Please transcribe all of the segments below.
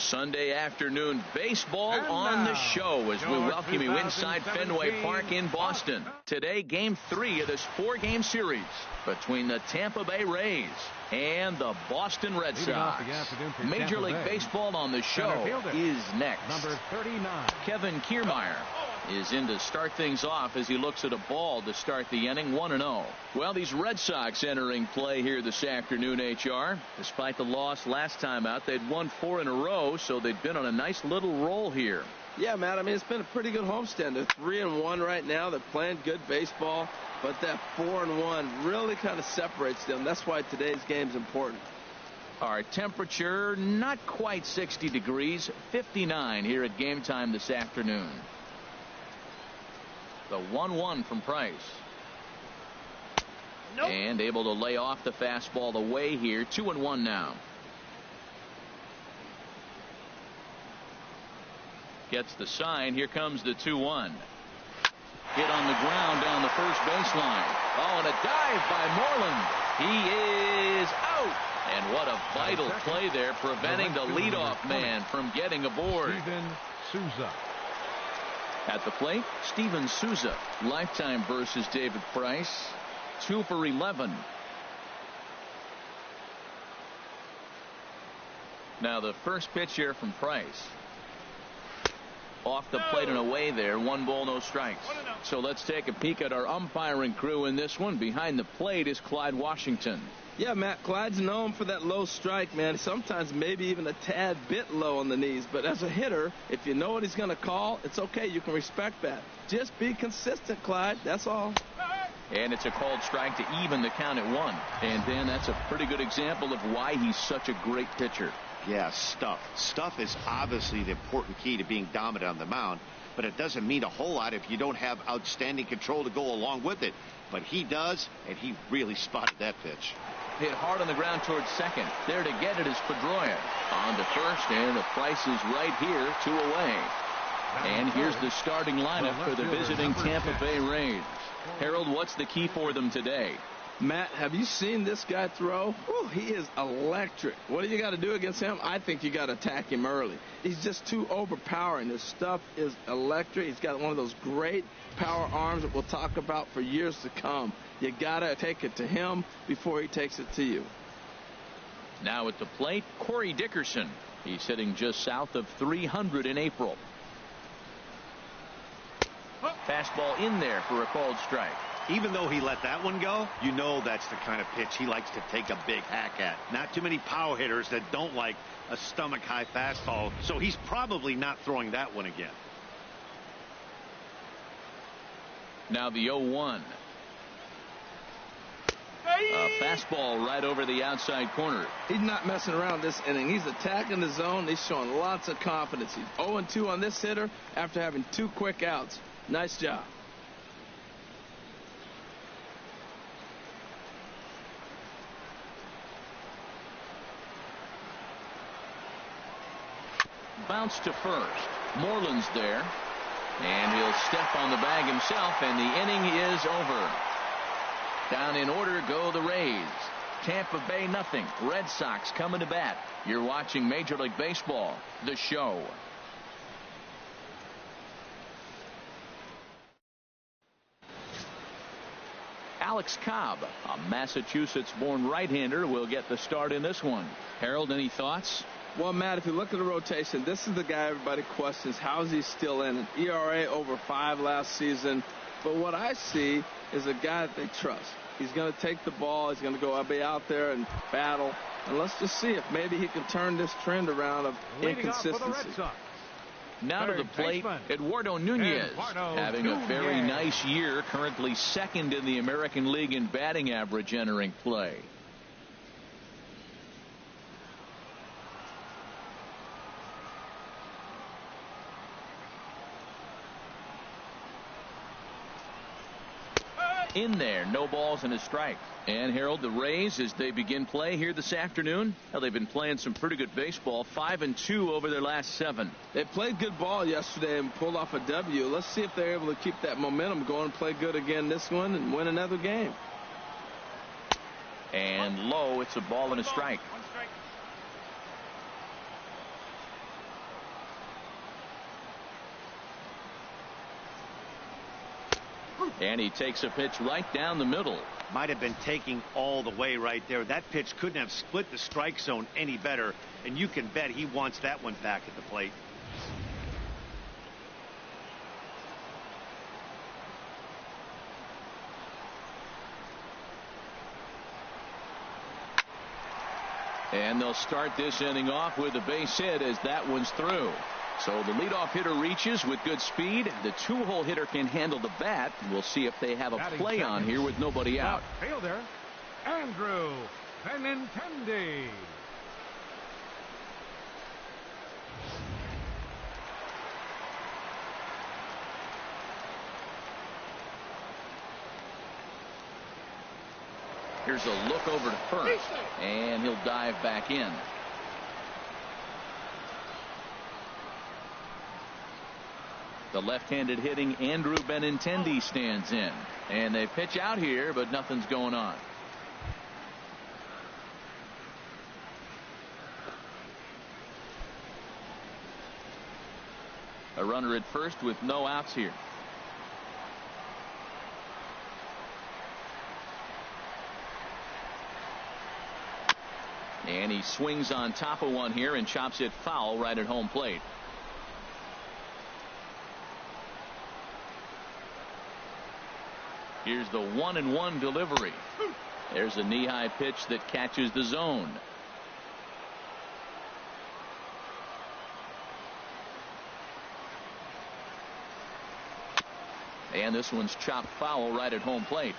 Sunday afternoon baseball on the show as we welcome you inside Fenway Park in Boston. Today, Game 3 of this 4-game series between the Tampa Bay Rays and the Boston Red Sox. Major League Baseball on the show is next. Number 39. Kevin Kiermaier is in to start things off as he looks at a ball to start the inning, 1-0. Well, these Red Sox entering play here this afternoon, HR. Despite the loss last time out, they'd won 4 in a row, so they've been on a nice little roll here. Yeah, Matt, I mean, it's been a pretty good homestand. They're 3-1 right now. They're playing good baseball, but that 4-1 really kind of separates them. That's why today's game is important. Our temperature, not quite 60 degrees, 59 here at game time this afternoon. The 1-1 from Price. Nope. And able to lay off the fastball away here. 2-1 now. Gets the sign. Here comes the 2-1. Hit on the ground down the first baseline. Oh, and a dive by Moreland. He is out. And what a vital play there, preventing the leadoff man from getting aboard. Steven Souza. At the plate, Steven Souza. Lifetime versus David Price. 2 for 11. Now the first pitch here from Price. Off the plate and away there. 1 ball, no strikes. So let's take a peek at our umpiring crew in this one. Behind the plate is Clyde Washington. Yeah, Matt, Clyde's known for that low strike, man. Sometimes maybe even a tad bit low on the knees. But as a hitter, if you know what he's going to call, it's okay. You can respect that. Just be consistent, Clyde. That's all. And it's a called strike to even the count at 1. And Dan, that's a pretty good example of why he's such a great pitcher. Yeah, stuff. Stuff is obviously the important key to being dominant on the mound, but it doesn't mean a whole lot if you don't have outstanding control to go along with it. But he does, and he really spotted that pitch. Hit hard on the ground towards second. There to get it is Pedroia. On to first, and the Price is right here, 2 away. And here's the starting lineup for the visiting Tampa Bay Rays. Harold, what's the key for them today? Matt, have you seen this guy throw? Whew, he is electric. What do you got to do against him? I think you got to attack him early. He's just too overpowering. His stuff is electric. He's got one of those great power arms that we'll talk about for years to come. You got to take it to him before he takes it to you. Now at the plate, Corey Dickerson. He's hitting just south of 300 in April. Fastball in there for a called strike. Even though he let that one go, you know that's the kind of pitch he likes to take a big hack at. Not too many power hitters that don't like a stomach-high fastball, so he's probably not throwing that one again. Now the 0-1. A fastball right over the outside corner. He's not messing around this inning. He's attacking the zone. He's showing lots of confidence. He's 0-2 on this hitter after having 2 quick outs. Nice job. Bounce to first. Moreland's there. And he'll step on the bag himself, and the inning is over. Down in order go the Rays. Tampa Bay nothing. Red Sox coming to bat. You're watching Major League Baseball, the show. Alex Cobb, a Massachusetts-born right-hander, will get the start in this one. Harold, any thoughts? Well, Matt, if you look at the rotation, this is the guy everybody questions. How is he still in? An ERA over 5 last season. But what I see is a guy that they trust. He's going to take the ball. He's going to go be out there and battle. And let's just see if maybe he can turn this trend around of inconsistency. Now to the plate, Eduardo Nunez, having a very nice year, currently second in the American League in batting average entering play. In there, no balls and a strike. And Harold, the Rays, as they begin play here this afternoon, well, they've been playing some pretty good baseball. 5-2 over their last 7. They played good ball yesterday and pulled off a W. Let's see if they're able to keep that momentum going and play good again this one and win another game. And low, it's a ball and a strike. And he takes a pitch right down the middle. Might have been taking all the way right there. That pitch couldn't have split the strike zone any better, and you can bet he wants that one back at the plate. And they'll start this inning off with a base hit as that one's through. So the leadoff hitter reaches with good speed. The two-hole hitter can handle the bat. We'll see if they have a play on here with nobody out. Fielder, Andrew Benintendi. Here's a look over to first, and he'll dive back in. The left-handed hitting Andrew Benintendi stands in, and they pitch out here, but nothing's going on. A runner at first with no outs here. And he swings on top of one here and chops it foul right at home plate. Here's the 1-1 delivery. There's a knee-high pitch that catches the zone. And this one's chopped foul right at home plate.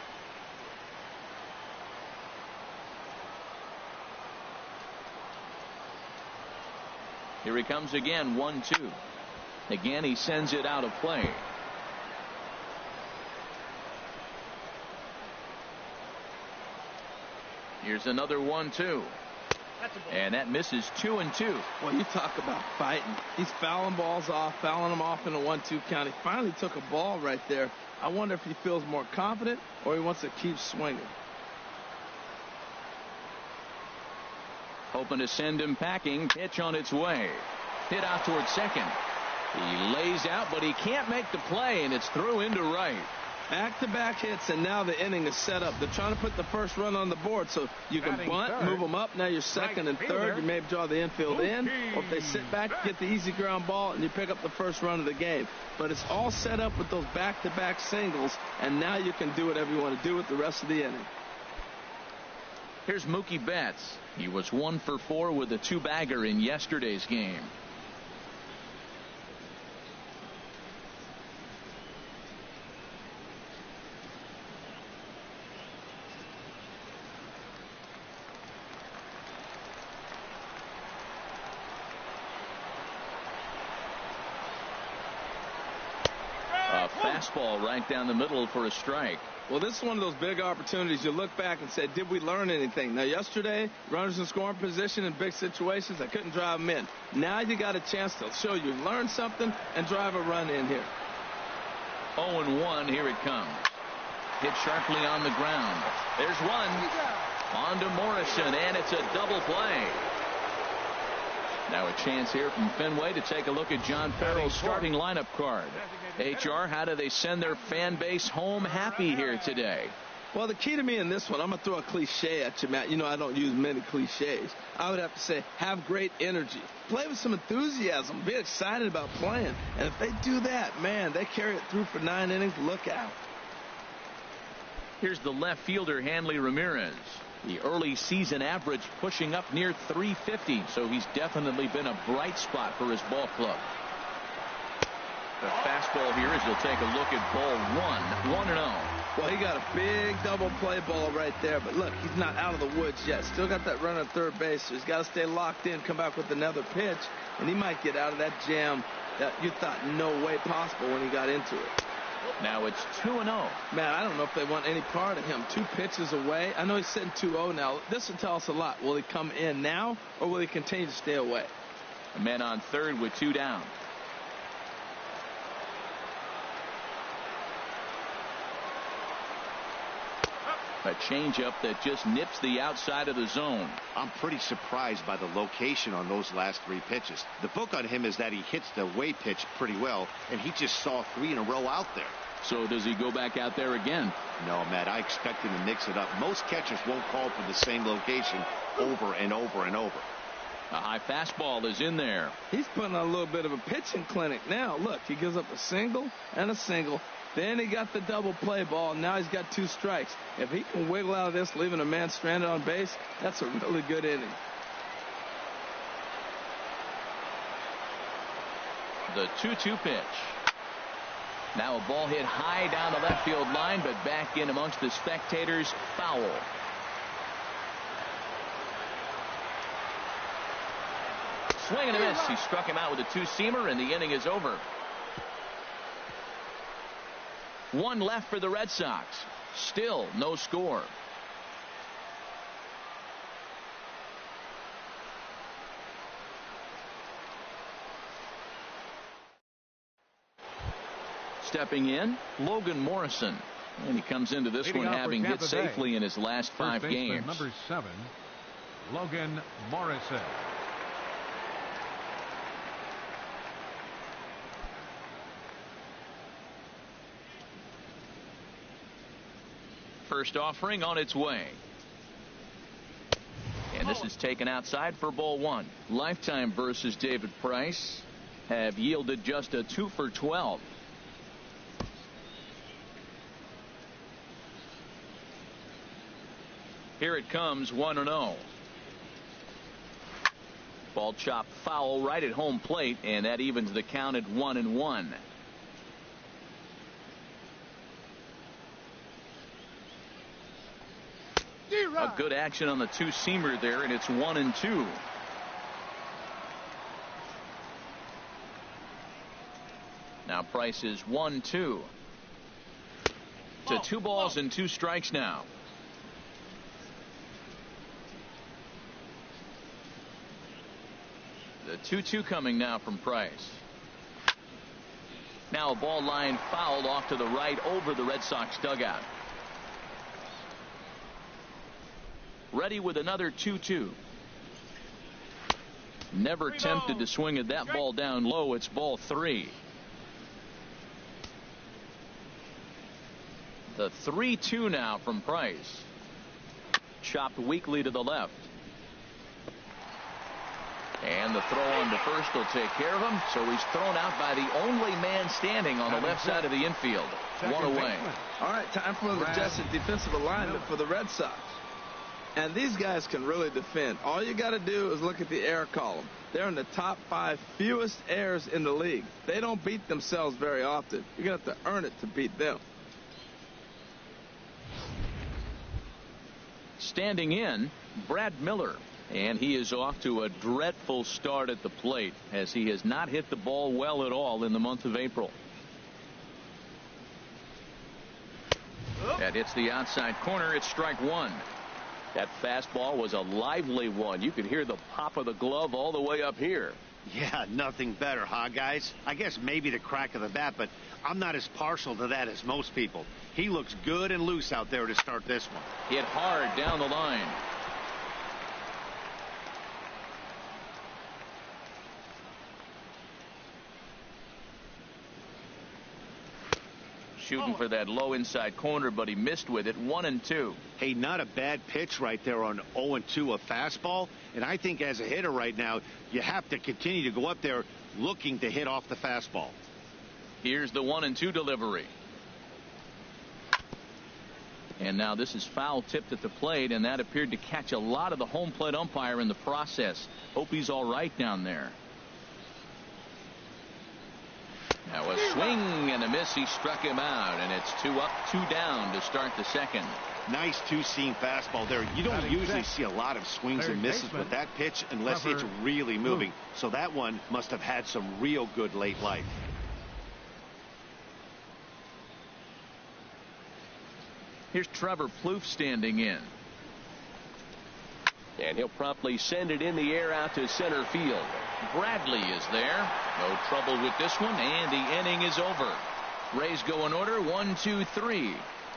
Here he comes again, 1-2. Again, he sends it out of play. Here's another 1-2. And that misses 2-2. Well, you talk about fighting. He's fouling balls off, fouling them off in a 1-2 count. He finally took a ball right there. I wonder if he feels more confident or he wants to keep swinging. Hoping to send him packing. Pitch on its way. Hit out towards second. He lays out, but he can't make the play, and it's through into right. Back-to-back hits, and now the inning is set up. They're trying to put the first run on the board so you can bunt, move them up. Now you're second and third. You may draw the infield in, or if they sit back, get the easy ground ball, and you pick up the first run of the game. But it's all set up with those back-to-back singles, and now you can do whatever you want to do with the rest of the inning. Here's Mookie Betts. He was 1 for 4 with a two-bagger in yesterday's game. A fastball right down the middle for a strike. Well, this is one of those big opportunities. You look back and say, did we learn anything? Now, yesterday, runners in scoring position in big situations, I couldn't drive them in. Now you got a chance to show you learned something and drive a run in here. 0-1, here it comes. Hit sharply on the ground. There's one. On to Morrison, and it's a double play. Now a chance here from Fenway to take a look at John Farrell's starting lineup card. HR, how do they send their fan base home happy here today? Well, the key to me in this one, I'm going to throw a cliche at you, Matt. You know I don't use many cliches. I would have to say, have great energy. Play with some enthusiasm. Be excited about playing. And if they do that, man, they carry it through for 9 innings. Look out. Here's the left fielder, Hanley Ramirez. The early season average pushing up near 350, so he's definitely been a bright spot for his ball club. The fastball here as he'll take a look at ball 1, 1-0. Well, he got a big double play ball right there, but look, he's not out of the woods yet. Still got that run at third base, so he's got to stay locked in, come back with another pitch, and he might get out of that jam that you thought no way possible when he got into it. Now it's 2-0. Man, I don't know if they want any part of him. 2 pitches away. I know he's sitting 2-0 now. This will tell us a lot. Will he come in now, or will he continue to stay away? A man on third with 2 down. A changeup that just nips the outside of the zone. I'm pretty surprised by the location on those last 3 pitches. The book on him is that he hits the away pitch pretty well, and he just saw 3 in a row out there. So does he go back out there again? No, Matt, I expect him to mix it up. Most catchers won't call for the same location over and over and over. A high fastball is in there. He's putting on a little bit of a pitching clinic now. Look, he gives up a single and a single. Then he got the double play ball. Now he's got 2 strikes. If he can wiggle out of this, leaving a man stranded on base, that's a really good inning. The 2-2 pitch. Now a ball hit high down the left field line, but back in amongst the spectators. Foul. Swing and a miss. He struck him out with a 2-seamer, and the inning is over. 1 left for the Red Sox. Still no score. Stepping in, Logan Morrison. And he comes into this one having hit safely in his last 5 games. Number 7, Logan Morrison. First offering on its way. And this is taken outside for ball 1. Lifetime versus David Price have yielded just a 2 for 12. Here it comes, 1-0. Ball chopped foul right at home plate, and that evens the count at 1-1. A good action on the 2-seamer there, and it's 1-2. Now Price is 1-2 to 2 balls and 2 strikes now. The 2-2 coming now from Price. Now a ball line fouled off to the right over the Red Sox dugout. Ready with another 2-2. Never tempted to swing at that ball down low. It's ball 3. The 3-2 now from Price. Chopped weakly to the left. And the throw on to first will take care of him. So he's thrown out by the only man standing on the left side of the infield. 1 away. All right, time for an adjusted defensive alignment for the Red Sox. And these guys can really defend. All you got to do is look at the error column. They're in the top 5 fewest errors in the league. They don't beat themselves very often. You're going to have to earn it to beat them. Standing in, Brad Miller. And he is off to a dreadful start at the plate, as he has not hit the ball well at all in the month of April. That hits the outside corner. It's strike 1. That fastball was a lively one. You could hear the pop of the glove all the way up here. Yeah, nothing better, huh, guys? I guess maybe the crack of the bat, but I'm not as partial to that as most people. He looks good and loose out there to start this one. Hit hard down the line. Shooting for that low inside corner, but he missed with it. 1-2. Hey, not a bad pitch right there on 0-2, a fastball. And I think as a hitter right now, you have to continue to go up there looking to hit off the fastball. Here's the 1-2 delivery. And now this is foul tipped at the plate, and that appeared to catch a lot of the home plate umpire in the process. Hope he's all right down there. Now a swing and a miss. He struck him out, and it's 2 up, 2 down to start the second. Nice 2-seam fastball there. You don't usually see a lot of swings and misses with that pitch unless it's really moving. So that one must have had some real good late life. Here's Trevor Plouffe standing in. And he'll promptly send it in the air out to center field. Bradley is there. No trouble with this one, and the inning is over. Rays go in order, 1, 2, 3.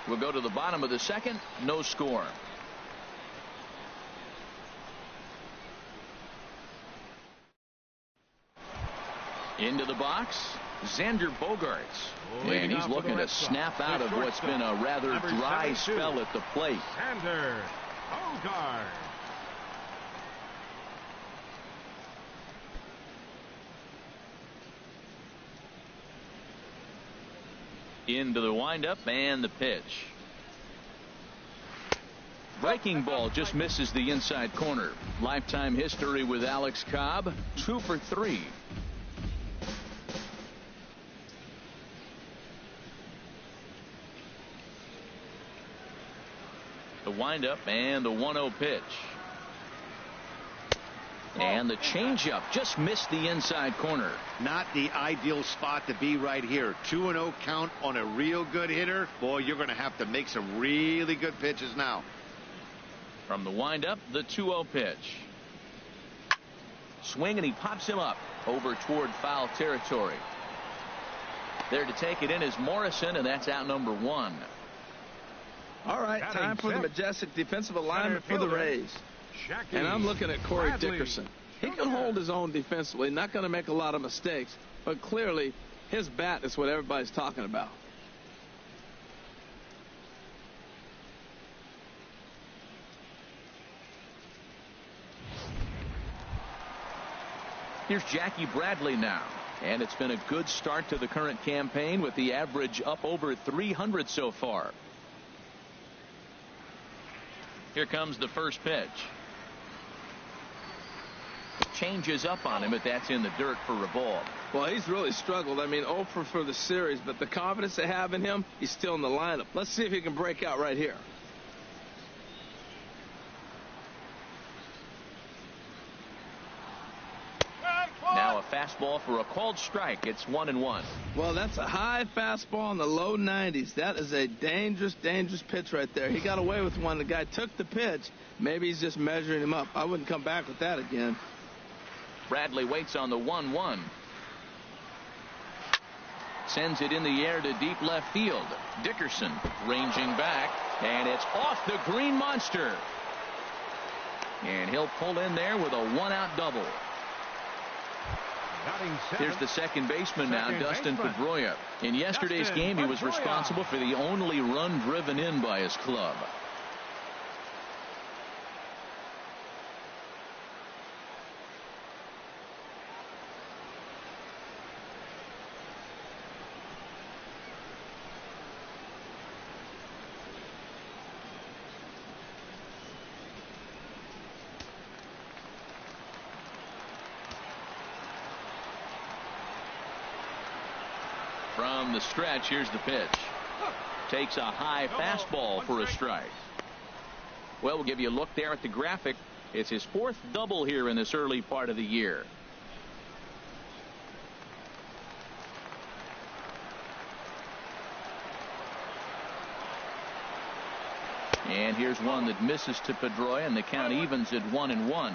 We'll go to the bottom of the second. No score. Into the box, Xander Bogaerts. And he's looking to snap out of what's been a rather dry spell at the plate. Xander Bogaerts. Into the windup and the pitch. Breaking ball just misses the inside corner. Lifetime history with Alex Cobb, 2 for 3. The windup and the 1-0 pitch. And the changeup just missed the inside corner. Not the ideal spot to be right here. 2-0 count on a real good hitter. Boy, you're going to have to make some really good pitches now. From the windup, the 2-0 pitch. Swing, and he pops him up over toward foul territory. There to take it in is Morrison, and that's out number 1. All right, time for the majestic defensive alignment for the Rays. And I'm looking at Corey Dickerson. He can hold his own defensively, not going to make a lot of mistakes, but clearly his bat is what everybody's talking about. Here's Jackie Bradley now. And it's been a good start to the current campaign with the average up over 300 so far. Here comes the first pitch. Changes up on him, but that's in the dirt for a ball. Well, he's really struggled. I mean, 0 for the series, but the confidence they have in him, he's still in the lineup. Let's see if he can break out right here. Now a fastball for a called strike. It's 1-1. Well, that's a high fastball in the low 90s. That is a dangerous, dangerous pitch right there. He got away with one. The guy took the pitch. Maybe he's just measuring him up. I wouldn't come back with that again. Bradley waits on the 1-1. Sends it in the air to deep left field. Dickerson ranging back, and it's off the green monster. And he'll pull in there with a 1-out double. Here's the second baseman now, Dustin Pedroia. In yesterday's game, he was responsible for the only run driven in by his club. From the stretch, here's the pitch. Takes a high fastball for a strike. Well, we'll give you a look there at the graphic. It's his 4th double here in this early part of the year. And here's one that misses to Pedroia, and the count evens at 1-1.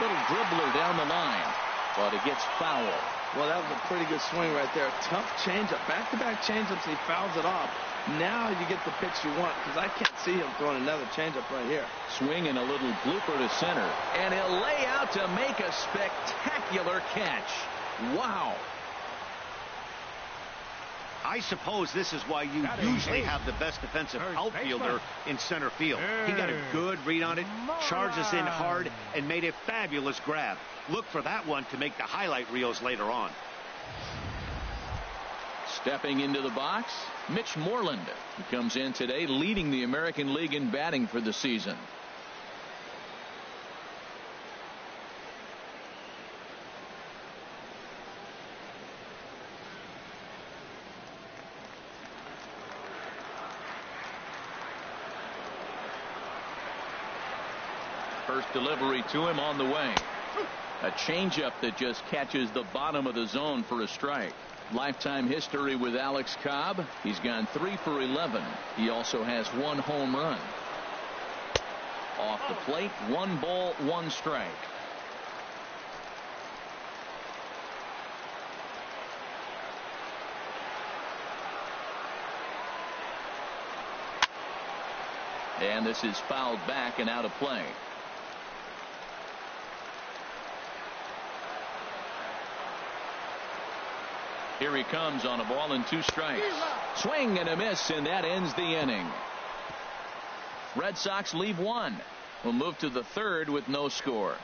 Little dribbler down the line, but it gets foul. Well, that was a pretty good swing right there. Tough changeup. Back-to-back changeups, he fouls it off. Now you get the pitch you want, because I can't see him throwing another changeup right here. Swing and a little blooper to center. And he'll lay out to make a spectacular catch. Wow. I suppose this is why you usually have the best defensive outfielder in center field. He got a good read on it, charges in hard, and made a fabulous grab. Look for that one to make the highlight reels later on. Stepping into the box, Mitch Moreland. He comes in today leading the American League in batting for the season. First delivery to him on the way. A changeup that just catches the bottom of the zone for a strike. Lifetime history with Alex Cobb. He's gone 3 for 11. He also has 1 home run. Off the plate, 1 ball, 1 strike. And this is fouled back and out of play. Here he comes on a ball and 2 strikes. Swing and a miss, and that ends the inning. Red Sox leave 1. We'll move to the 3rd with no score.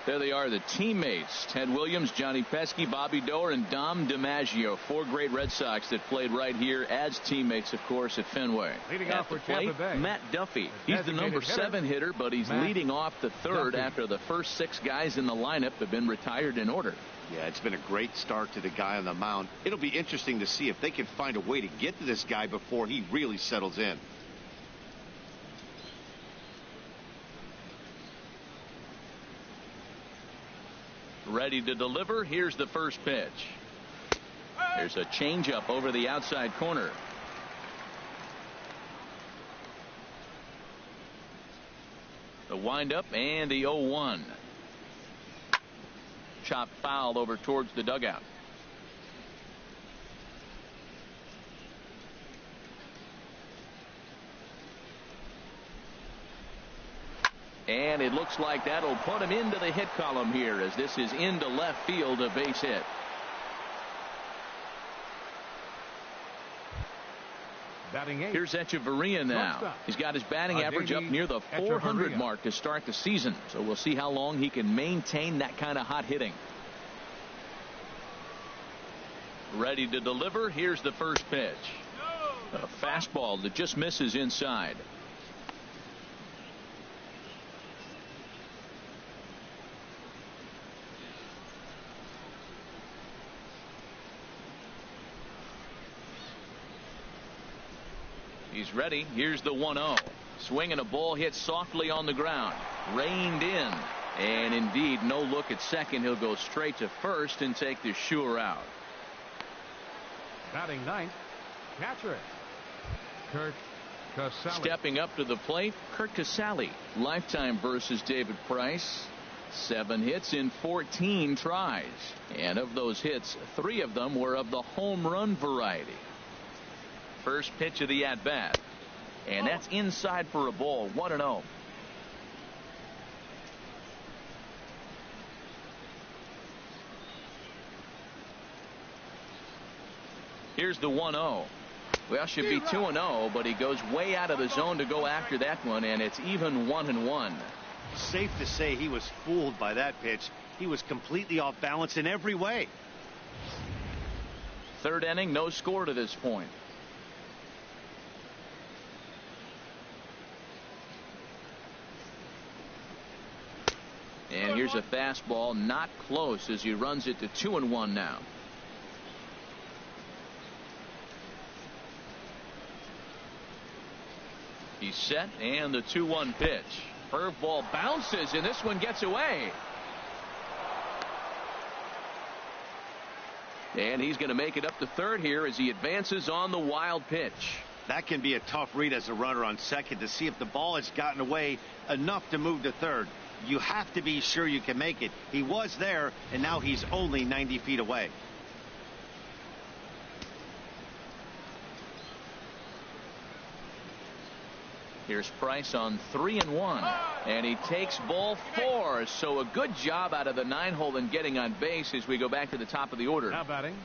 There they are, the teammates. Ted Williams, Johnny Pesky, Bobby Doerr, and Dom DiMaggio. 4 great Red Sox that played right here as teammates, of course, at Fenway. Leading off for Tampa Bay, Matt Duffy. He's the number 7 hitter, but he's leading off the 3rd after the first 6 guys in the lineup have been retired in order. Yeah, it's been a great start to the guy on the mound. It'll be interesting to see if they can find a way to get to this guy before he really settles in. Ready to deliver. Here's the first pitch. There's a changeup over the outside corner. The windup and the 0-1. Chopped foul over towards the dugout. And it looks like that'll put him into the hit column here, as this is into left field, a base hit. Here's Echeverria now. He's got his batting average up near the 400 mark to start the season, so we'll see how long he can maintain that kind of hot hitting. Ready to deliver. Here's the first pitch. A fastball that just misses inside. He's ready. Here's the 1-0. Swing and a ball hit softly on the ground. Reined in. And indeed, no look at second. He'll go straight to first and take the sure out. Batting ninth, catcher Kurt Casale. Stepping up to the plate, Kurt Casale. Lifetime versus David Price. 7 hits in 14 tries. And of those hits, 3 of them were of the home run variety. First pitch of the at-bat. And that's inside for a ball. 1-0. Here's the 1-0. Well, should be 2-0, but he goes way out of the zone to go after that one, and it's even 1-1. Safe to say he was fooled by that pitch. He was completely off balance in every way. 3rd inning, no score to this point. And here's a fastball, not close, as he runs it to 2-1 now. He's set, and the 2-1 pitch. Curveball bounces, and this one gets away. And he's going to make it up to 3rd here as he advances on the wild pitch. That can be a tough read as a runner on second to see if the ball has gotten away enough to move to 3rd. You have to be sure you can make it. He was there, and now he's only 90 feet away. Here's Price on 3-1, and he takes ball 4. So a good job out of the 9-hole in getting on base as we go back to the top of the order. Now batting,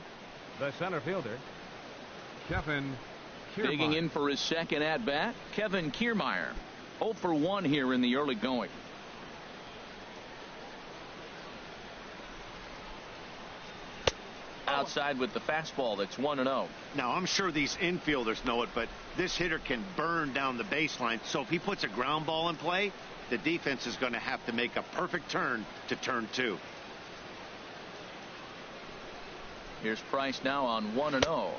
the center fielder, Kevin Kiermaier. Digging in for his second at bat, Kevin Kiermaier. 0 for 1 here in the early going. Outside with the fastball. That's 1-0. Now, I'm sure these infielders know it, but this hitter can burn down the baseline. So if he puts a ground ball in play, the defense is going to have to make a perfect turn to turn 2. Here's Price now on 1-0.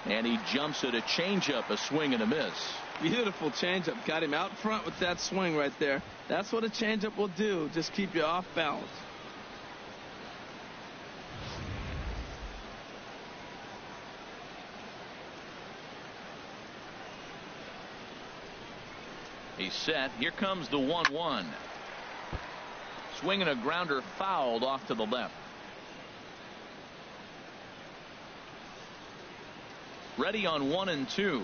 And he jumps at a changeup, a swing and a miss. Beautiful changeup. Got him out front with that swing right there. That's what a changeup will do. Just keep you off balance. He's set. Here comes the 1-1. Swinging a grounder fouled off to the left. Ready on 1-2.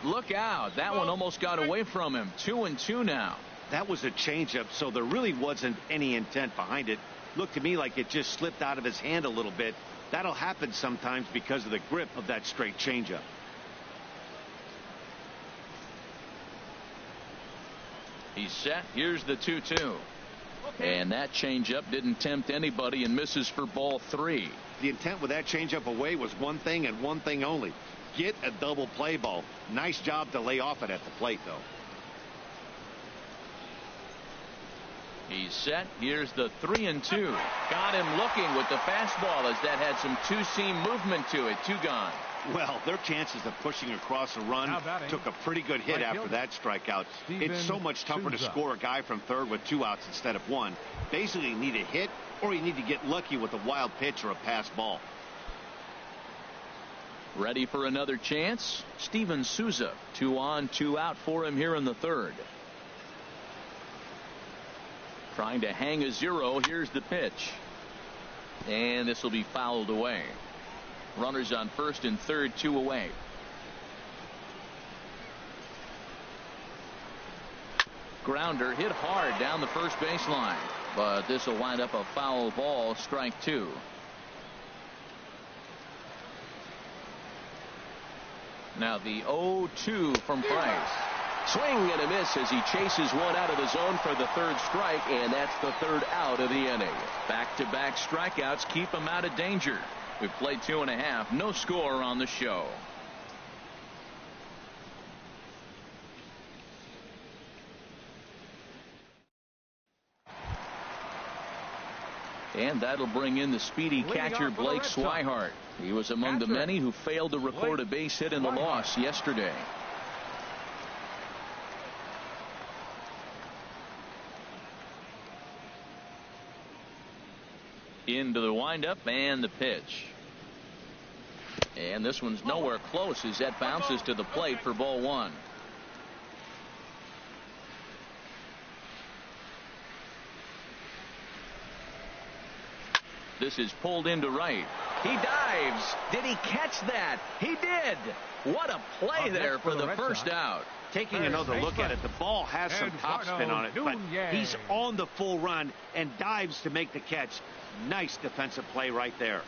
Look out. That one almost got away from him. 2-2 now. That was a changeup, so there really wasn't any intent behind it. Looked to me like it just slipped out of his hand a little bit. That'll happen sometimes because of the grip of that straight changeup. He's set. Here's the 2-2. And that changeup didn't tempt anybody and misses for ball 3. The intent with that changeup away was one thing and one thing only. Get a double play ball. Nice job to lay off it at the plate, though. He's set. Here's the 3-2. Got him looking with the fastball as that had some two-seam movement to it. 2 gone. Well, their chances of pushing across a run took a pretty good hit after that strikeout. It's so much tougher to score a guy from third with 2 outs instead of 1. Basically, you need a hit or you need to get lucky with a wild pitch or a pass ball. Ready for another chance? Steven Souza. 2 on, 2 out for him here in the 3rd. Trying to hang a 0. Here's the pitch. And this will be fouled away. Runners on first and third, 2 away. Grounder hit hard down the first baseline. But this will wind up a foul ball. Strike 2. Now the 0-2 from Price. Swing and a miss as he chases one out of the zone for the 3rd strike, and that's the 3rd out of the inning. Back-to-back strikeouts keep him out of danger. We've played 2.5. No score on the show. And that'll bring in the speedy catcher Blake Swihart. He was among the many who failed to record a base hit in the loss yesterday. Into the windup and the pitch. And this one's nowhere close as that bounces to the plate for ball 1. This is pulled into right. He dives. Did he catch that? He did. What a play there for the first out. Taking another look at it, the ball has some topspin on it, but he's on the full run and dives to make the catch. Nice defensive play right there.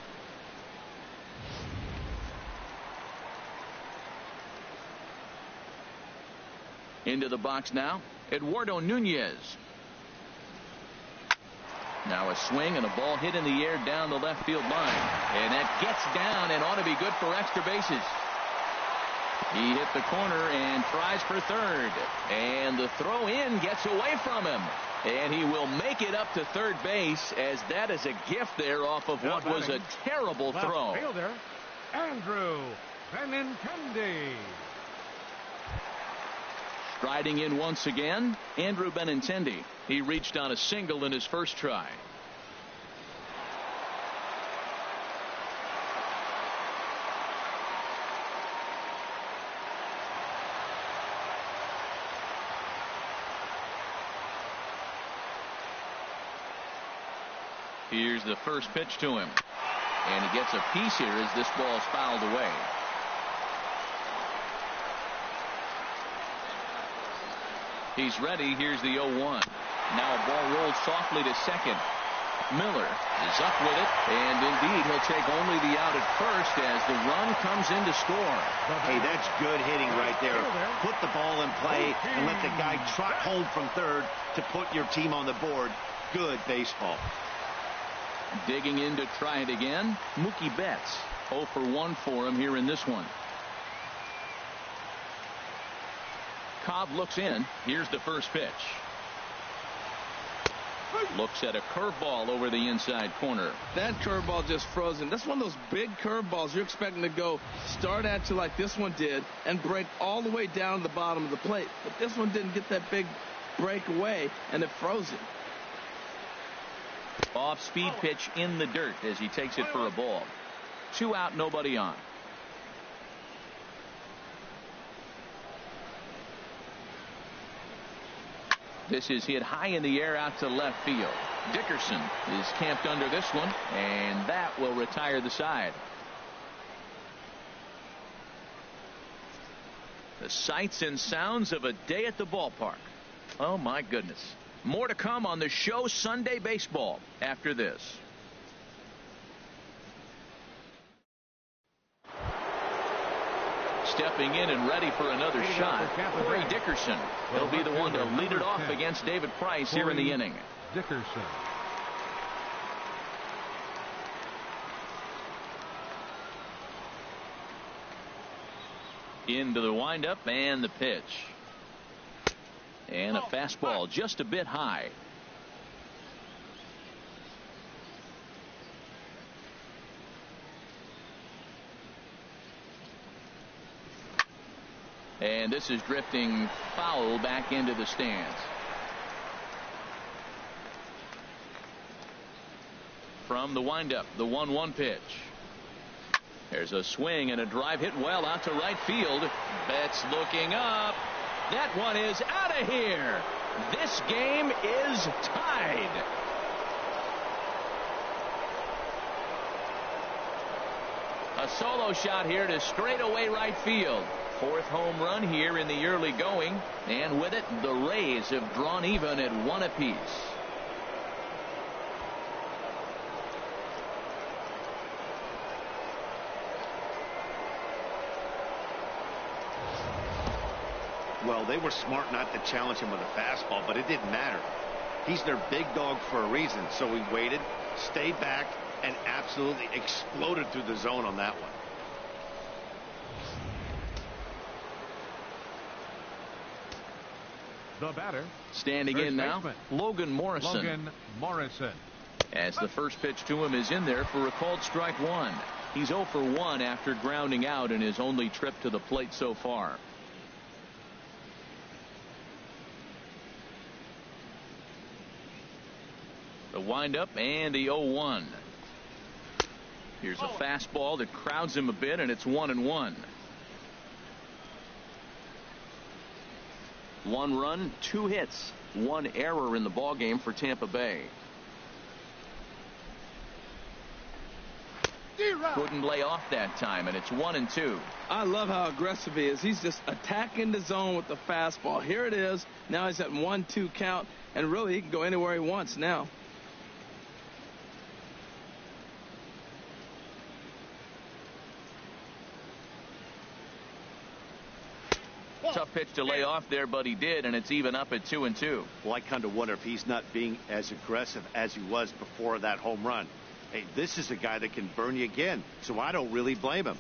Into the box now, Eduardo Nunez. Now a swing and a ball hit in the air down the left field line. And that gets down and ought to be good for extra bases. He hit the corner and tries for third. And the throw in gets away from him. And he will make it up to third base as that is a gift there off of what was a terrible throw. Left fielder, Andrew Benintendi. Striding in once again, Andrew Benintendi. He reached on a single in his first try. Here's the first pitch to him. And he gets a piece here as this ball is fouled away. He's ready. Here's the 0-1. Now a ball rolled softly to second. Miller is up with it, and indeed he'll take only the out at first as the run comes in to score. Hey, that's good hitting right there. Put the ball in play and let the guy trot home from third to put your team on the board. Good baseball. Digging in to try it again, Mookie Betts. 0 for 1 for him here in this one. Cobb looks in. Here's the first pitch. Looks at a curveball over the inside corner. That curveball just frozen. That's one of those big curveballs you're expecting to go start at you like this one did and break all the way down to the bottom of the plate. But this one didn't get that big break away, and it froze it. Off-speed pitch in the dirt as he takes it for a ball. 2 out, nobody on. This is hit high in the air out to left field. Dickerson is camped under this one, and that will retire the side. The sights and sounds of a day at the ballpark. Oh, my goodness. More to come on the show Sunday Baseball after this. Stepping in and ready for another shot, Corey Dickerson. He'll be the one to lead it off against David Price here in the inning. Dickerson. Into the windup and the pitch. And a fastball just a bit high. And this is drifting foul back into the stands. From the windup, the 1-1 pitch. There's a swing and a drive hit well out to right field. Betts looking up. That one is out of here. This game is tied. A solo shot here to straightaway right field. Fourth home run here in the early going, and with it the Rays have drawn even at 1 apiece. Well, they were smart not to challenge him with a fastball, but it didn't matter. He's their big dog for a reason, so he waited, stayed back, and absolutely exploded through the zone on that one. The batter. Standing in now, Logan Morrison. Logan Morrison. As the first pitch to him is in there for a called strike one. He's 0 for 1 after grounding out in his only trip to the plate so far. The windup and the 0-1. Here's a fastball that crowds him a bit, and it's 1-1. 1 run, 2 hits, 1 error in the ballgame for Tampa Bay. Couldn't lay off that time, and it's 1-2. I love how aggressive he is. He's just attacking the zone with the fastball. Here it is. Now he's at 1-2 count, and really he can go anywhere he wants now. Tough pitch to lay off there, but he did, and it's even up at 2-2. Well, I kind of wonder if he's not being as aggressive as he was before that home run. Hey, this is a guy that can burn you again, so I don't really blame him.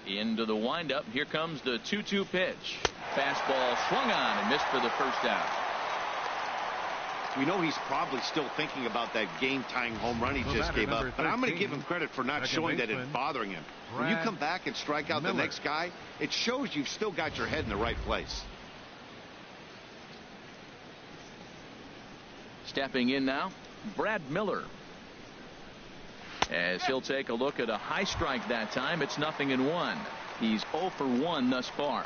Into the windup. Here comes the 2-2 pitch. Fastball swung on and missed for the first out. We know he's probably still thinking about that game-tying home run he just gave up, but I'm going to give him credit for not showing that it's bothering him. When you come back and strike out the next guy, it shows you've still got your head in the right place. Stepping in now, Brad Miller. As he'll take a look at a high strike that time, it's 0-1. He's 0 for 1 thus far.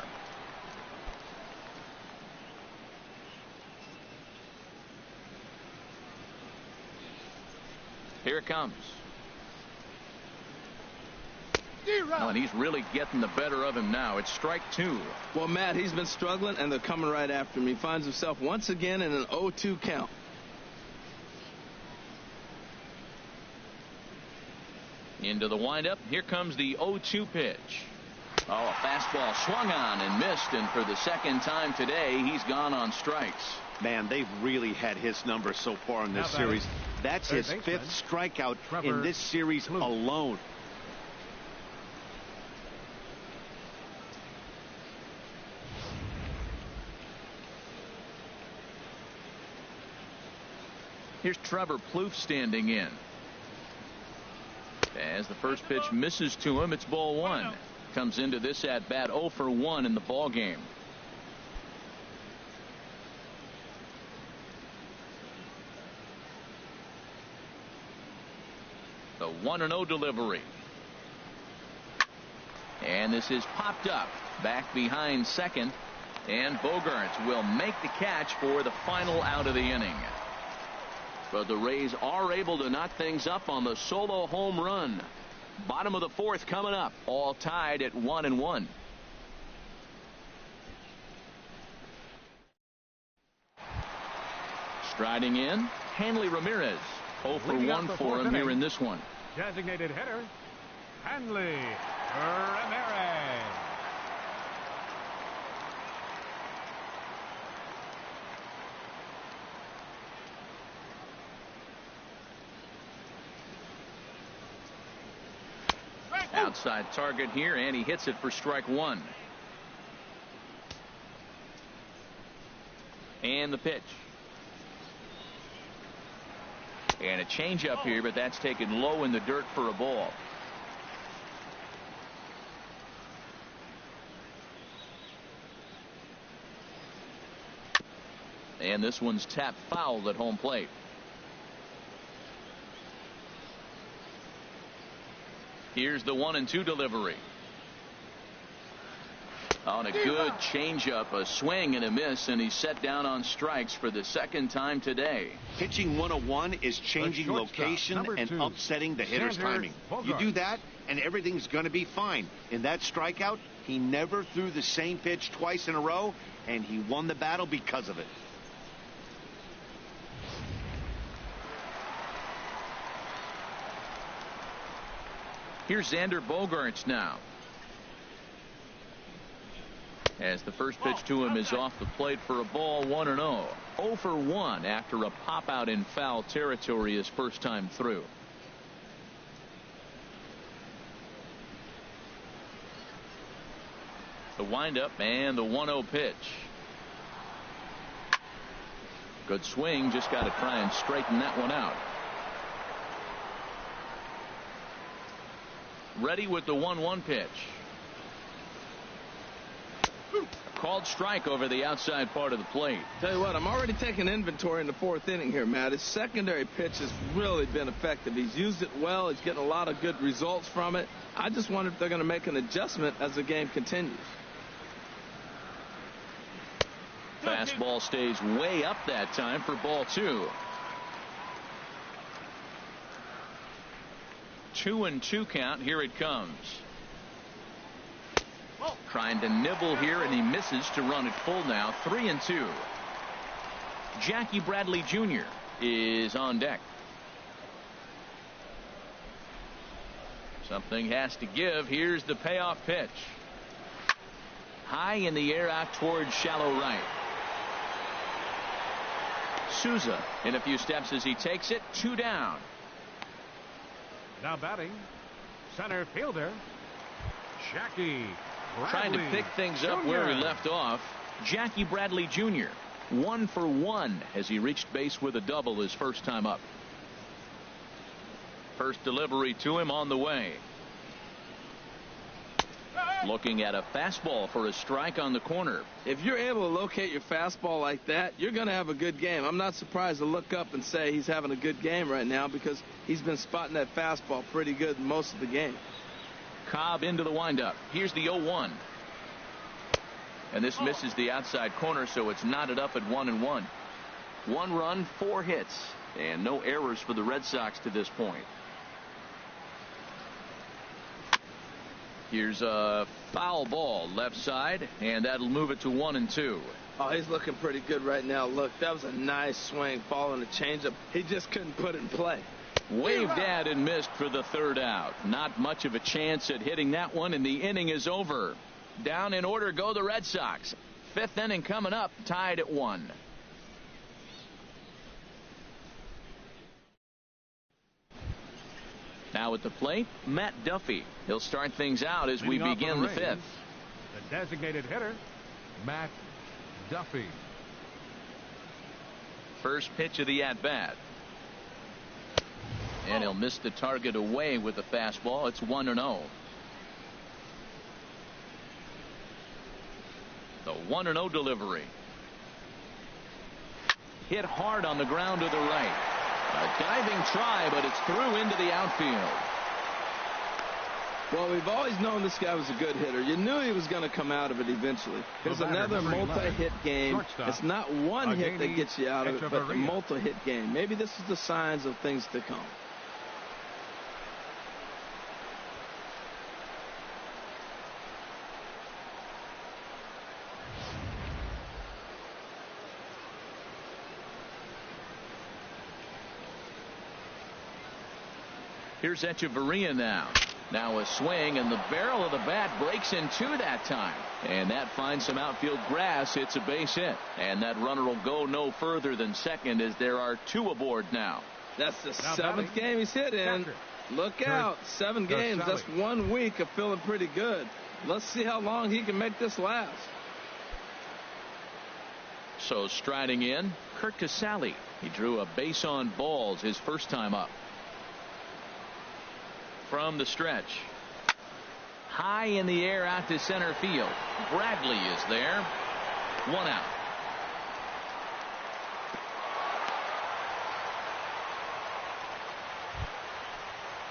Here it comes. Oh, and he's really getting the better of him now. It's strike 2. Well, Matt, he's been struggling, and they're coming right after him. He finds himself once again in an 0-2 count. Into the windup. Here comes the 0-2 pitch. Oh, a fastball swung on and missed, and for the second time today, he's gone on strikes. Man, they've really had his number so far in this series. That's his 5th strikeout in this series alone. Here's Trevor Plouffe standing in. As the first pitch misses to him, it's ball 1. Comes into this at bat 0 for 1 in the ball game. The 1-0 delivery. And this is popped up back behind second, and Bogaerts will make the catch for the final out of the inning. But the Rays are able to knock things up on the solo home run. Bottom of the fourth coming up. All tied at 1-1. Striding in, Hanley Ramirez. 0 for 1 for him here in this one. Designated hitter, Hanley Ramirez. Outside target here, and he hits it for strike one. And the pitch. And a changeup here, but that's taken low in the dirt for a ball. And this one's tapped foul at home plate. Here's the 1-2 delivery. On a good changeup, a swing and a miss, and he's set down on strikes for the second time today. Pitching 101 is changing location and upsetting the hitter's timing. You do that, and everything's going to be fine. In that strikeout, he never threw the same pitch twice in a row, and he won the battle because of it. Here's Xander Bogaerts now. As the first pitch to him is off the plate for a ball, 1-0. 0 for 1 after a pop out in foul territory his first time through. The windup and the 1-0 pitch. Good swing, just got to try and straighten that one out. Ready with the 1-1 pitch. Called strike over the outside part of the plate. Tell you what, I'm already taking inventory in the fourth inning here, Matt. His secondary pitch has really been effective. He's used it well. He's getting a lot of good results from it. I just wonder if they're going to make an adjustment as the game continues. Fastball stays way up that time for ball 2. 2-2 count. Here it comes. Trying to nibble here, and he misses to run it full now. 3-2. Jackie Bradley Jr. is on deck. Something has to give. Here's the payoff pitch. High in the air out towards shallow right. Souza in a few steps as he takes it. 2 down. Now batting, center fielder, Jackie Bradley. Trying to pick things up where he left off. Jackie Bradley Jr. 1 for 1 as he reached base with a double his first time up. First delivery to him on the way. Looking at a fastball for a strike on the corner. If you're able to locate your fastball like that, you're going to have a good game. I'm not surprised to look up and say he's having a good game right now because he's been spotting that fastball pretty good most of the game. Cobb into the windup. Here's the 0-1. And this misses the outside corner, so it's knotted up at 1-1. 1 run, 4 hits, and no errors for the Red Sox to this point. Here's a foul ball left side, and that'll move it to 1-2. Oh, he's looking pretty good right now. Look, that was a nice swing, following a changeup. He just couldn't put it in play. Waved at and missed for the 3rd out. Not much of a chance at hitting that one, and the inning is over. Down in order go the Red Sox. 5th inning coming up, tied at 1. Now at the plate, Matt Duffy. He'll start things out as we begin the 5th. The designated hitter, Matt Duffy. First pitch of the at-bat. And he'll miss the target away with the fastball. It's 1-0. The 1-0 delivery. Hit hard on the ground to the right. A diving try, but it's through into the outfield. Well, we've always known this guy was a good hitter. You knew he was going to come out of it eventually. Here's another multi-hit game. It's not one hit that gets you out of it, but a multi-hit game. Maybe this is the signs of things to come. Here's Echeverria now. Now a swing, and the barrel of the bat breaks in two that time. And that finds some outfield grass. It's a base hit. And that runner will go no further than second as there are two aboard now. That's the seventh game he's hit in. Look out. 7 games. That's 1 week of feeling pretty good. Let's see how long he can make this last. So striding in, Kurt Casale. He drew a base on balls his first time up. From the stretch. High in the air out to center field. Bradley is there. 1 out.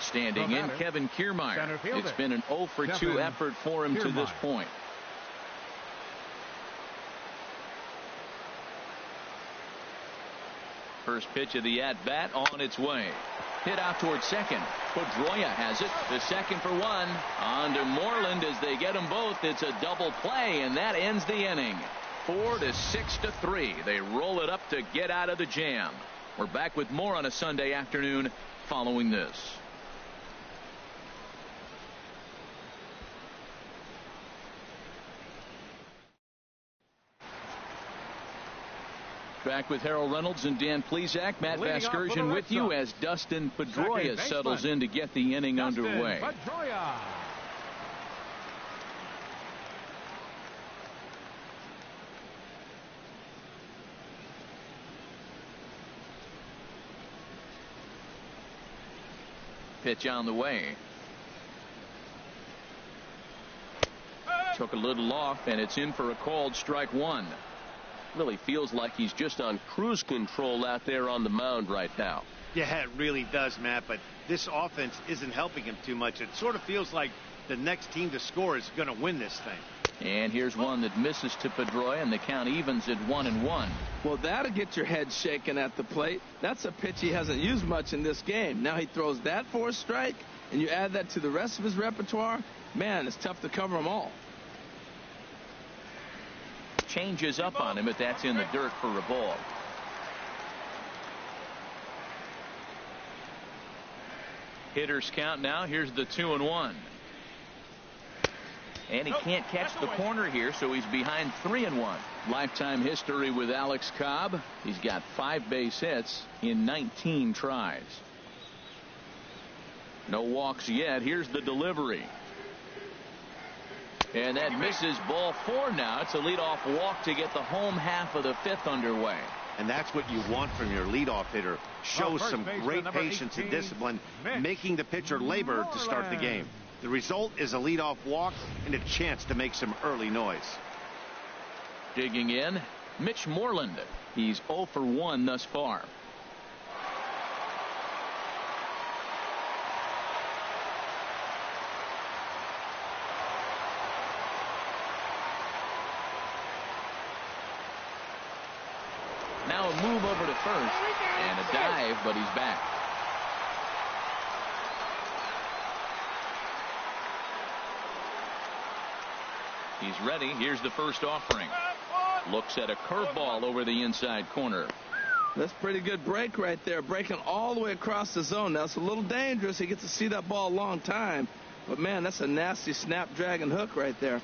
Standing in, Kevin Kiermaier. It's been an 0 for 2 effort for him to this point. First pitch of the at-bat on its way. Hit out towards second. Pedroia has it. The second for 1. On to Moreland as they get them both. It's a double play, and that ends the inning. 4 to 6 to 3. They roll it up to get out of the jam. We're back with more on a Sunday afternoon following this. Back with Harold Reynolds and Dan Plesac. Matt Vasgersian with you as Dustin Pedroia settles in to get the inning underway. Pitch on the way. Took a little off, and it's in for a called strike 1. Really feels like he's just on cruise control out there on the mound right now. Yeah, it really does, Matt, but this offense isn't helping him too much. It sort of feels like the next team to score is going to win this thing. And here's one that misses to Pedroia, and the count evens at 1-1. Well, that'll get your head shaken at the plate. That's a pitch he hasn't used much in this game. Now he throws that for a strike, and you add that to the rest of his repertoire. Man, it's tough to cover them all. Changes up on him, but that's in the dirt for a ball. Hitters count now. Here's the 2-1. And he can't catch the corner here, so he's behind 3-1. Lifetime history with Alex Cobb. He's got 5 base hits in 19 tries. No walks yet. Here's the delivery. And that misses, ball 4 now. It's a leadoff walk to get the home half of the 5th underway. And that's what you want from your leadoff hitter. Shows some great patience and discipline, making the pitcher labor to start the game. The result is a leadoff walk and a chance to make some early noise. Digging in, Mitch Moreland. He's 0 for 1 thus far. Now a move over to first and a dive, but he's back. He's ready. Here's the first offering. Looks at a curveball over the inside corner. That's pretty good break right there, breaking all the way across the zone. Now it's a little dangerous. He gets to see that ball a long time, but man, that's a nasty snapdragon hook right there.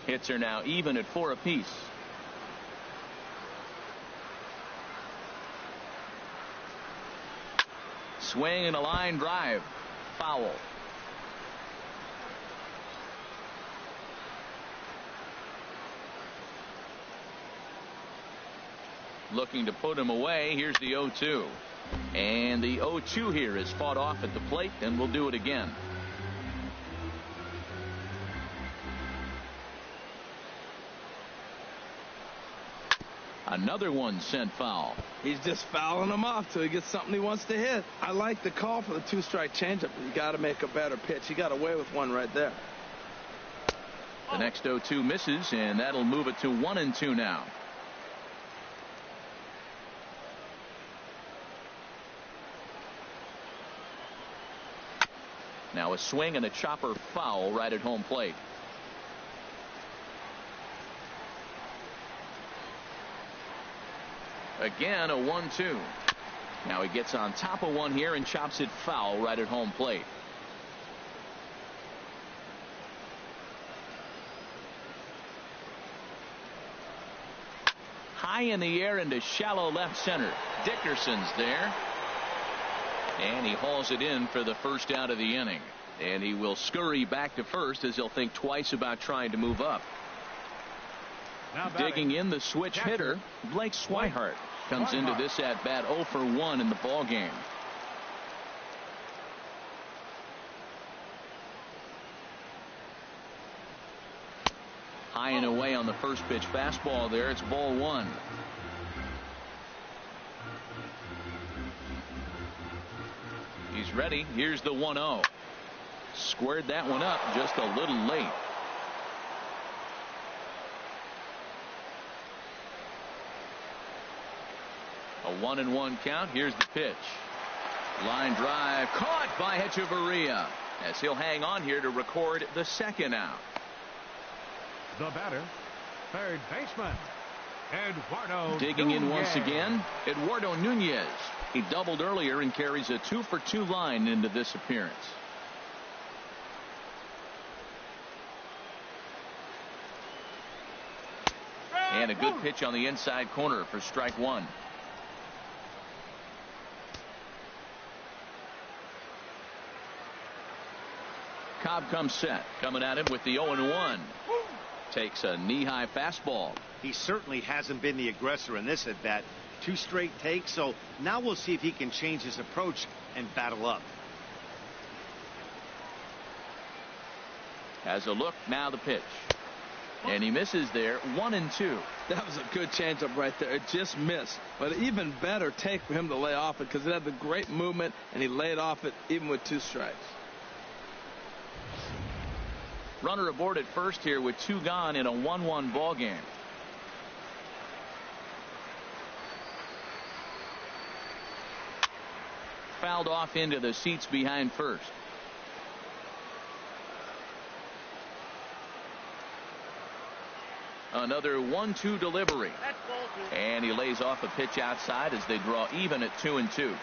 Hits are now even at 4 apiece. Swing and a line drive. Foul. Looking to put him away. Here's the 0-2. And the 0-2 here is fought off at the plate, and we'll do it again. Another one sent foul. He's just fouling them off till he gets something he wants to hit. I like the call for the 2-strike changeup. You got to make a better pitch. He got away with one right there. The next 0-2 misses, and that'll move it to 1-2 now. Now a swing and a chopper foul right at home plate. Again, a 1-2. Now he gets on top of one here and chops it foul right at home plate. High in the air into shallow left center. Dickerson's there. And he hauls it in for the first out of the inning. And he will scurry back to first as he'll think twice about trying to move up. Digging in the switch hitter, Blake Swihart comes into this at bat 0 for 1 in the ball game. High and away on the first pitch fastball there. It's ball 1. He's ready. Here's the 1-0. Squared that one up just a little late. A 1-1 count. Here's the pitch. Line drive caught by Hechavarria as he'll hang on here to record the second out. The batter, third baseman, Eduardo Digging in Nunez. once again, Eduardo Nunez. He doubled earlier and carries a 2-for-2 line into this appearance. And a good pitch on the inside corner for strike 1. Cobb comes set, coming at him with the 0-1. Takes a knee-high fastball. He certainly hasn't been the aggressor in this at bat. 2 straight takes, so now we'll see if he can change his approach and battle up. Has a look, now the pitch. And he misses there, 1-2. That was a good changeup right there. It just missed. But an even better take for him to lay off it because it had the great movement and he laid off it even with 2 strikes. Runner aboard at first here with 2 gone in a 1-1 ball game. Fouled off into the seats behind first. Another 1-2 delivery. And he lays off a pitch outside as they draw even at 2-2.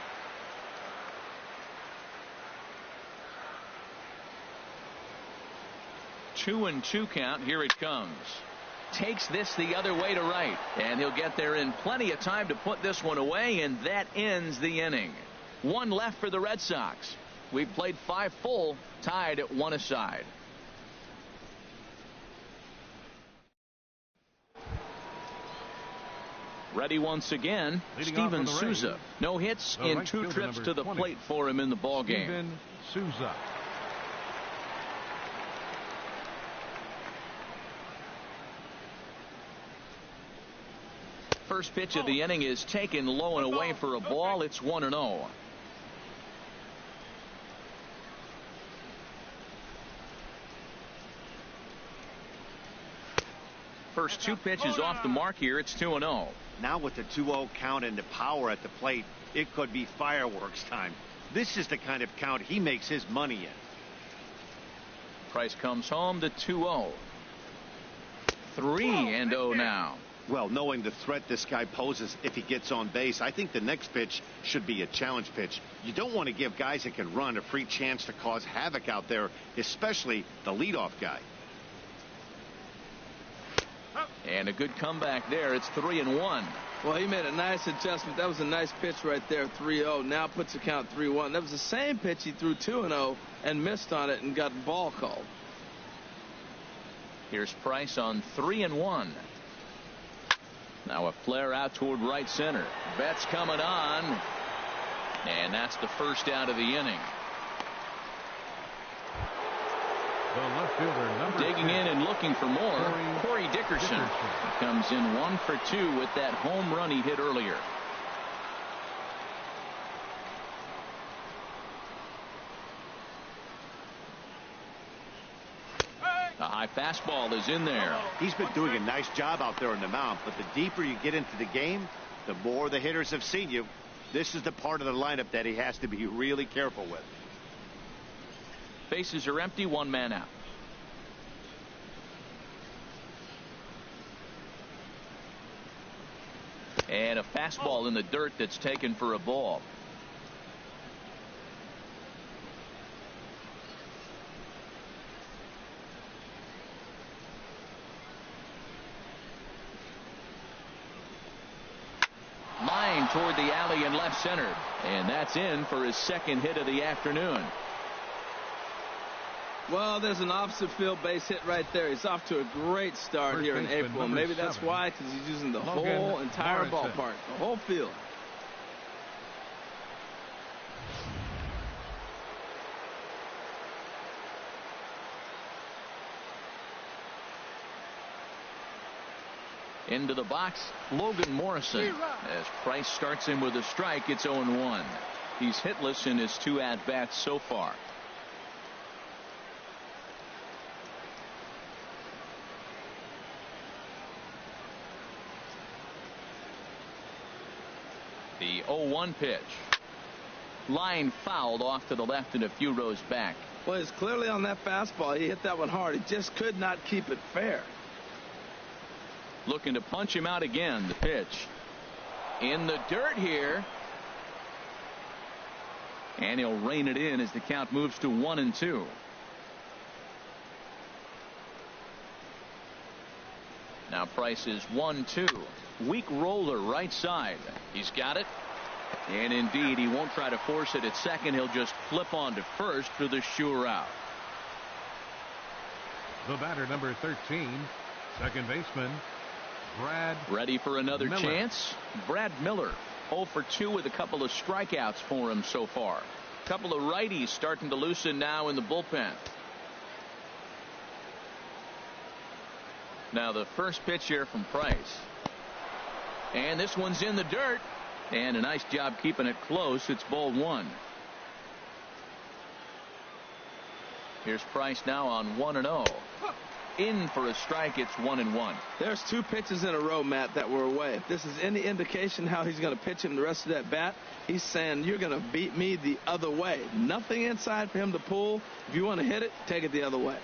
Two and 2 count. Here it comes. Takes this the other way to right. And he'll get there in plenty of time to put this one away. And that ends the inning. 1 left for the Red Sox. We've played 5 full, tied at 1 aside. Ready once again, Steven Souza. No hits in 2 trips to the plate for him in the ball game. Steven Souza. First pitch of the inning is taken low and away for a ball. It's 1-0. First 2 pitches off the mark here. It's 2-0. Now with the 2-0 count and the power at the plate, it could be fireworks time. This is the kind of count he makes his money in. Price comes home to 2-0. 3-0 now. Well, knowing the threat this guy poses if he gets on base, I think the next pitch should be a challenge pitch. You don't want to give guys that can run a free chance to cause havoc out there, especially the leadoff guy. And a good comeback there. It's 3-1. Well, he made a nice adjustment. That was a nice pitch right there, 3-0. Now puts the count 3-1. That was the same pitch he threw 2-0 and missed on it and got ball called. Here's Price on 3-1. Now a flare out toward right center. Betts coming on. And that's the first out of the inning. The left fielder, number Digging 10. in and looking for more, Corey Dickerson. He comes in 1 for 2 with that home run he hit earlier. The high fastball is in there. He's been doing a nice job out there on the mound, but the deeper you get into the game, the more the hitters have seen you. This is the part of the lineup that he has to be really careful with. Bases are empty, 1 man out. And a fastball in the dirt that's taken for a ball. Line toward the alley in left center. And that's in for his second hit of the afternoon. Well, there's an opposite field base hit right there. He's off to a great start here in April. Maybe that's why, because he's using the whole entire ballpark, the whole field. Into the box, Logan Morrison. As Price starts him with a strike, it's 0-1. He's hitless in his 2 at-bats so far. The 0-1 pitch. Line fouled off to the left and a few rows back. Well, it's clearly on that fastball. He hit that one hard. He just could not keep it fair. Looking to punch him out again. The pitch in the dirt here. And he'll rein it in as the count moves to 1-2. Now Price is 1-2. Weak roller right side. He's got it. And indeed, he won't try to force it at second. He'll just flip on to first for the sure out. The batter, number 13, second baseman, Brad. Ready for another Miller. chance? Brad Miller, 0 for 2 with a couple of strikeouts for him so far. A couple of righties starting to loosen now in the bullpen. Now the first pitch here from Price. And this one's in the dirt. And a nice job keeping it close. It's ball 1. Here's Price now on 1-0. In for a strike. It's 1-1. There's 2 pitches in a row, Matt, that were away. If this is any indication how he's going to pitch him the rest of that bat, he's saying you're going to beat me the other way. Nothing inside for him to pull. If you want to hit it, take it the other way.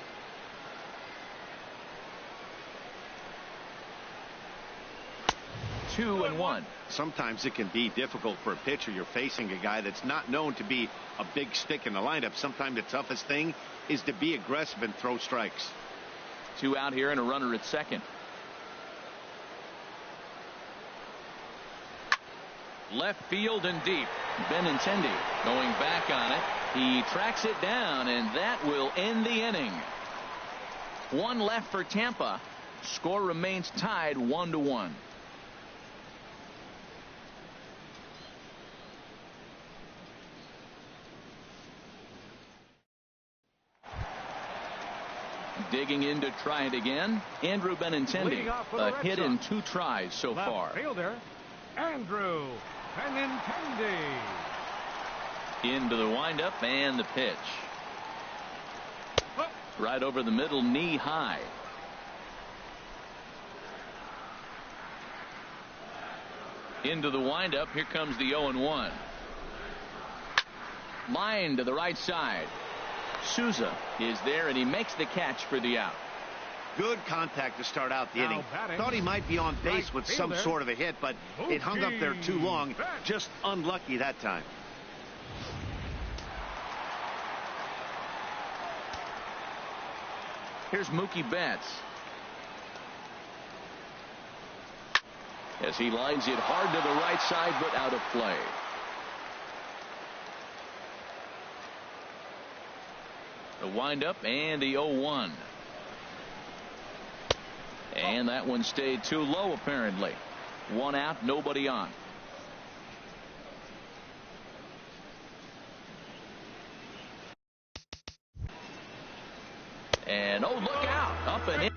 Two and one. Sometimes it can be difficult for a pitcher. You're facing a guy that's not known to be a big stick in the lineup. Sometimes the toughest thing is to be aggressive and throw strikes. 2 out here and a runner at second. Left field and deep. Benintendi going back on it. He tracks it down, and that will end the inning. 1 left for Tampa. Score remains tied 1-1. Digging in to try it again. Andrew Benintendi. A hit in 2 tries so far. Fielder, Andrew Benintendi. Into the windup and the pitch. Right over the middle, knee high. Into the windup. Here comes the 0-1. Line to the right side. Souza is there, and he makes the catch for the out. Good contact to start out the Now inning. batting, Thought he might be on base right with some fielder, sort of a hit, but it hung up there too long. Betts. Just unlucky that time. Here's Mookie Betts. As he lines it hard to the right side, but out of play. The windup and the 0-1. And that one stayed too low, apparently. 1 out, nobody on. And, oh, look out. Up and in.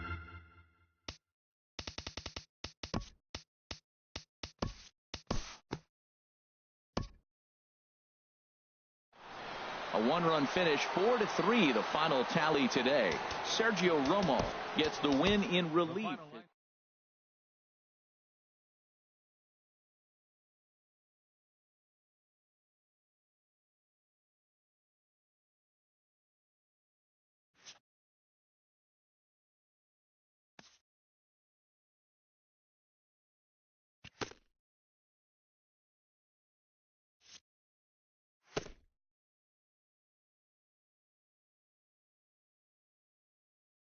A one-run finish, 4-3, the final tally today. Sergio Romo gets the win in relief.